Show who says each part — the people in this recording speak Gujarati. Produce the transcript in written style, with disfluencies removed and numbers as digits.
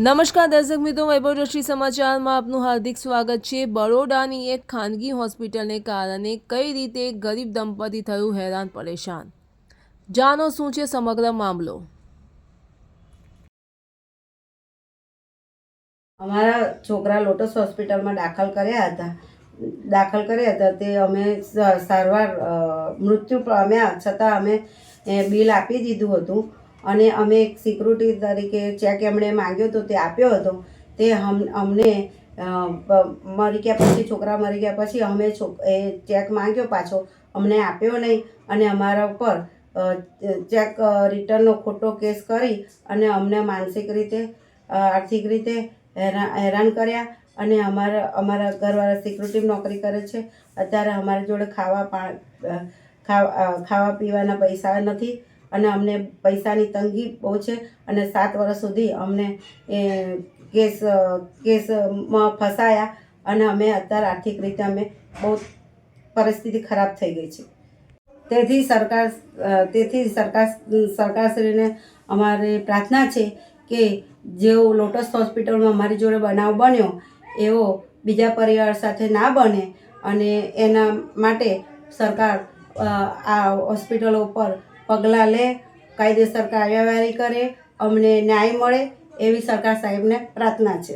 Speaker 1: નમસ્કાર દર્શક મિત્રો, વૈભવદ્રષ્ટિ સમાચારમાં આપનું હાર્દિક સ્વાગત છે। બરોડાની એક ખાનગી હોસ્પિટલને કારણે કઈ રીતે ગરીબ દંપતી થયું હેરાન પરેશાન, જાણો શું છે સમગ્ર મામલો।
Speaker 2: અમારા છોકરા લોટસ હોસ્પિટલમાં દાખલ કર્યા હતા તે અમે સારવાર મૃત્યુ પામ્યા છતાં અમે બિલ આપી દીધું હતું અને અમે એક સિક્યુરિટી તરીકે ચેક એમણે માંગ્યો હતો તે આપ્યો હતો। તે અમને મરી ગયા પછી, છોકરા મરી ગયા પછી અમે એ ચેક માંગ્યો પાછો, અમને આપ્યો નહીં અને અમારા ઉપર ચેક રિટર્નનો ખોટો કેસ કરી અને અમને માનસિક રીતે, આર્થિક રીતે હેરાન કર્યા। અને અમારા ઘરવાળા સિક્યુરિટી નોકરી કરે છે। અત્યારે અમારી જોડે ખાવા પીવાના પૈસા નથી અને અમને પૈસાની તંગી બહુ છે અને 7 વર્ષ સુધી અમને કેસમાં ફસાયા અને અમે અત્યારે આર્થિક રીતે અમે બહુ પરિસ્થિતિ ખરાબ થઈ ગઈ છે। તેથી સરકારશ્રીને અમારી પ્રાર્થના છે કે જેવો લોટસ હોસ્પિટલમાં અમારી જોડે બનાવ બન્યો એવો બીજા પરિવાર સાથે ના બને અને એના માટે સરકાર આ હોસ્પિટલો પર પગલાં લે, કાયદેસર કાર્યવાહી કરે, અમને ન્યાય મળે એવી સરકાર સાહેબને પ્રાર્થના છે।